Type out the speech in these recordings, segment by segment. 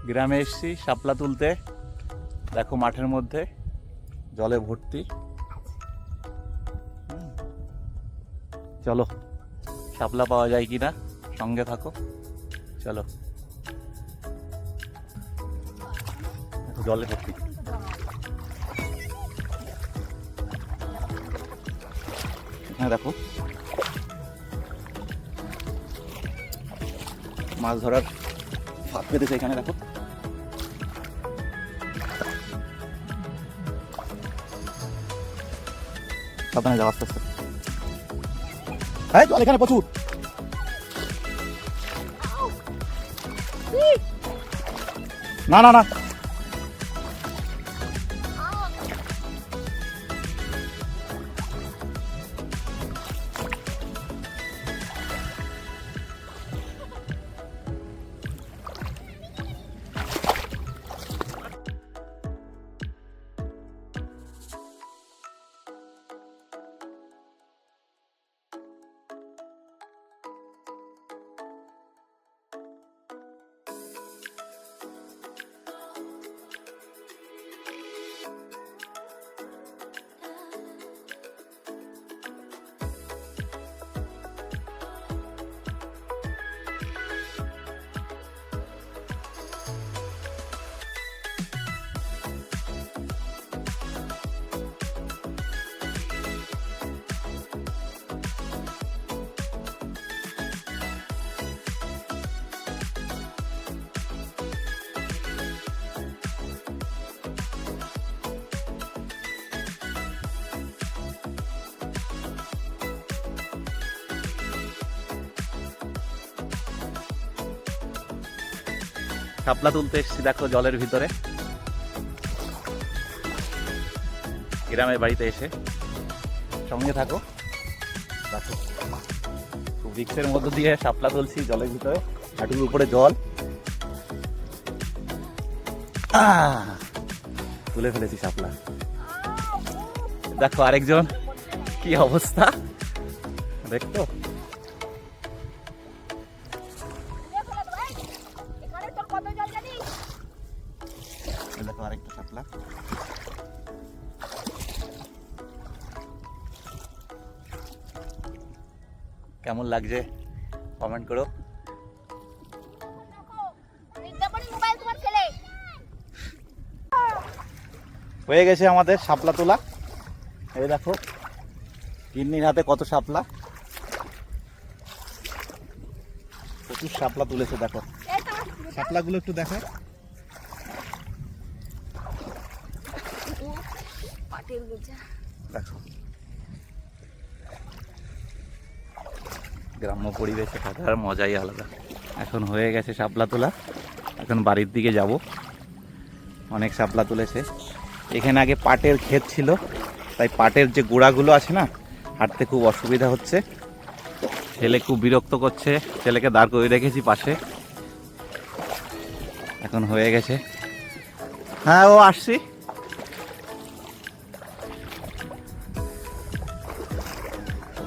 গ্রামে এসেছি শাপলা তুলতে। দেখো মাঠের মধ্যে জলে ভর্তি। চলো শাপলা পাওয়া যায় কিনা, সঙ্গে থাকো। চলো, জলে ভর্তি। এখানে দেখো মাছ ধরার ফাঁদ পেতেছে। এখানে দেখো সাবধানে যাও, আস্তে আস্তে। হ্যাঁ জল এখানে প্রচুর। না না না, শাপলা তুলতে এসেছি দেখো জলের ভিতরে, গ্রামের বাড়িতে এসে। সঙ্গে থাকো, দেখো খুব রিক্সের মধ্য দিয়ে শাপলা তুলছি জলের ভিতরে। হাঁটুর উপরে জল, তুলে ফেলেছি শাপলা। দেখো আরেকজন, কি অবস্থা দেখতো। দেখো আরেকটা শাপলা। কেমন লাগছে কমেন্ট করো। হয়ে গেছে আমাদের শাপলা তোলা। এই দেখো গিন্নির হাতে কত শাপলা, প্রচুর শাপলা তুলেছে। দেখো শাপলাগুলো একটু দেখো। দেখো গ্রাম্য পরিবেশে থাকার মজাই আলাদা। এখন হয়ে গেছে শাপলা তোলা, এখন বাড়ির দিকে যাব। অনেক শাপলা তুলেছে। এখানে আগে পাটের ক্ষেত ছিল, তাই পাটের যে গোড়াগুলো আছে না, হাঁটতে খুব অসুবিধা হচ্ছে। ছেলে খুব বিরক্ত করছে, ছেলেকে দাঁড় করে রেখেছি পাশে। এখন হয়ে গেছে। হ্যাঁ ও আসছি।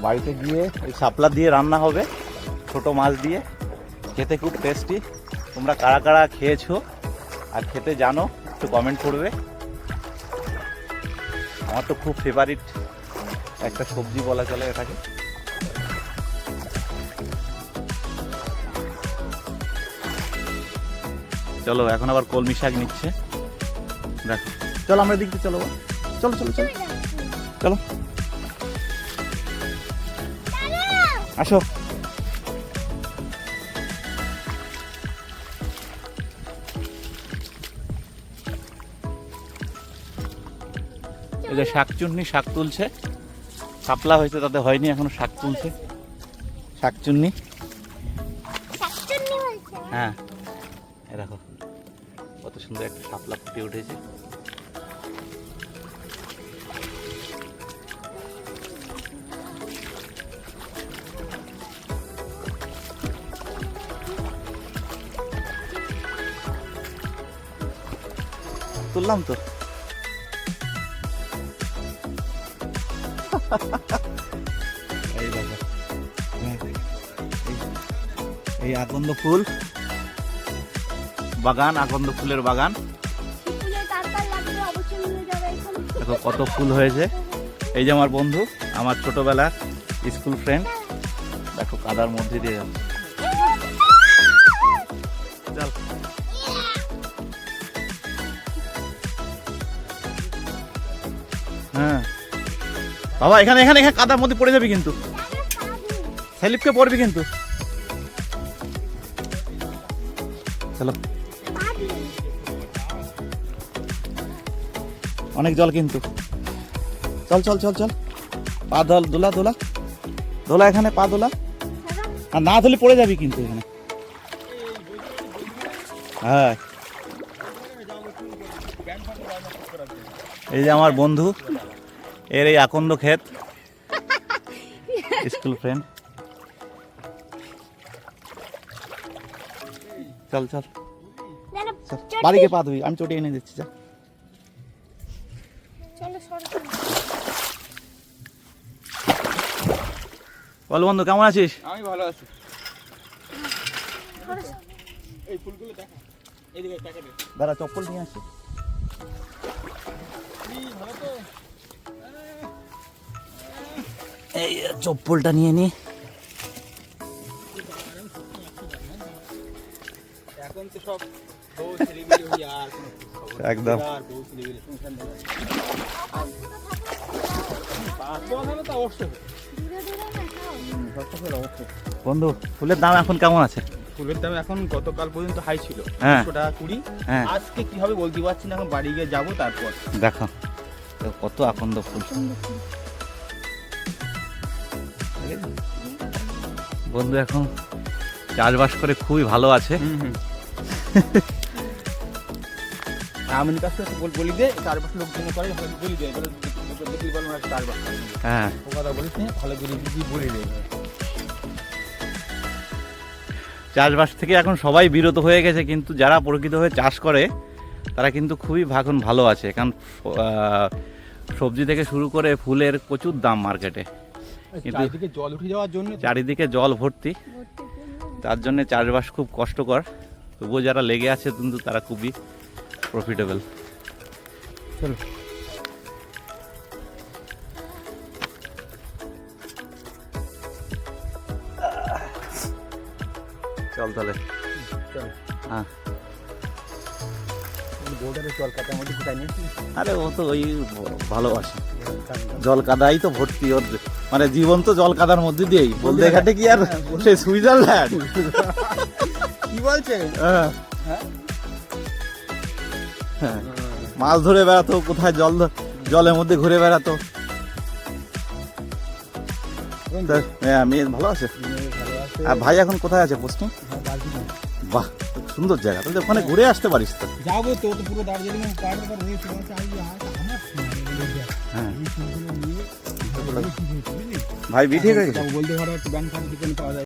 বাড়িতে গিয়ে এই শাপলা দিয়ে রান্না হবে, ছোট মাছ দিয়ে, খেতে খুব টেস্টি। তোমরা কারা কারা খেয়েছো আর খেতে জানো একটু কমেন্ট করবে। আমার তো খুব ফেভারিট একটা সবজি বলা চলে এটাকে। চলো এখন আবার কলমি শাক নিচ্ছে। দেখো চলো আমরা দিকতে চলো, চলো চলো চলো চলো আসো। এই যে শাকচুন্নি শাক তুলছে, শাপলা হয়েছে তাতে হয়নি এখনো, শাক তুলছে শাকচুন্নি। হ্যাঁ এই দেখো কত সুন্দর একটা শাপলা ফুটে উঠেছে। তুললাম তো। এই দেখো এই আকন্দ ফুল বাগান, আকন্দ ফুলের বাগান। দেখো কত ফুল হয়েছে। এই যে আমার বন্ধু, আমার ছোটবেলার স্কুল ফ্রেন্ড, দেখো কাদার মধ্যে দিয়ে যাচ্ছে। চল হ্যাঁ বাবা, এখানে এখানে এখানে কাদার মধ্যে পড়ে যাবি কিন্তু, স্লিপকে পড়বি কিন্তু। চলো, অনেক জল কিন্তু। চল চল চল চল, পা দোলা দোলা দোলা, এখানে পা দোলা, আর না ধরলে পড়ে যাবি কিন্তু এখানে। হ্যাঁ, এই যে আমার বন্ধু, এর এই আকন্দ ক্ষেত, স্কুল ফ্রেন্ড। চল চল চল, বাড়িকে পা ধুই, আমি চটি এনে দিচ্ছি। যা, বল বন্ধু, কেমন আছিস? আমি ভালো আছি। এই ফুলগুলো দেখা, এইদিকে দেখা দে। দাঁড়া, চপ্পল নিয়ে আসি। এই চপ্পলটা নিয়ে নি। এখন তো সব বউ ছেলেমেয়ে হয়ে আর কোনো খবর নেই। একদম আর বউ ছেলেমেয়ে সংসার নেই। পাঁচ তো অবশ্যই বন্ধু, ফুলের দাম এখন কেমন আছে? ফুলের দাম এখন গতকাল পর্যন্ত হাই ছিল, হ্যাঁ। 200 টাকা কুড়ি। হ্যাঁ, আজকে কি হবে বলতে পারছি না, এখন বাড়ি গিয়ে যাবো তারপর। দেখো কত আকন্দ ফুল। বন্ধু এখন চাষবাস করে খুবই ভালো আছে। আমি কাছে বলি দে, চারপাশ লোক জন্য করে বলি দে, দেখলি বলো না চারপাশ। হ্যাঁ, ও কথা বলিস না, ভালো করে কি বলি দে। চাষবাস থেকে এখন সবাই বিরত হয়ে গেছে, কিন্তু যারা প্রকৃত হয়ে চাষ করে তারা কিন্তু খুবই এখন ভালো আছে। কারণ সবজি থেকে শুরু করে ফুলের প্রচুর দাম মার্কেটে, কিন্তু চারিদিকে জল উঠে যাওয়ার জন্য চারিদিকে জল ভর্তি, তার জন্য চাষবাস খুব কষ্টকর। তবুও যারা লেগে আছে কিন্তু তারা খুবই প্রফিটেবল। চলো চল তাহলে। চল। হ্যাঁ, বোর্ডারে জল কাটার মধ্যে কোথায় নিয়েছি। আরে ও তো ওই ভালোবাসে জল কাদাই তো ভর্তি ওর, মানে জীবন তো জল কাদার মধ্যে দিয়েই। বলতে ঘাটে কি আর সে সুইজারল্যান্ড? কি বলছে? হ্যাঁ, হ্যাঁ? হ্যাঁ, মাছ ধরে বেড়াতো, কোথায় জলের মধ্যে ঘুরে বেড়াতো। হ্যাঁ, মেয়ে ভালো আছে। ভালো আছে। আর ভাই এখন কোথায় আছে পোস্টিং? বাহ, খুব সুন্দর জায়গা, তাহলে ওখানে ঘুরে আসতে পারিস তো। যাবো তো, তো পুরো দার্জিলিং পাহাড়ের পর হয়ে চলে আসবে। হ্যাঁ, আমার ভাই বিঠে গেছে। বলতে পারো একটু ব্যাংক পাওয়া যায়।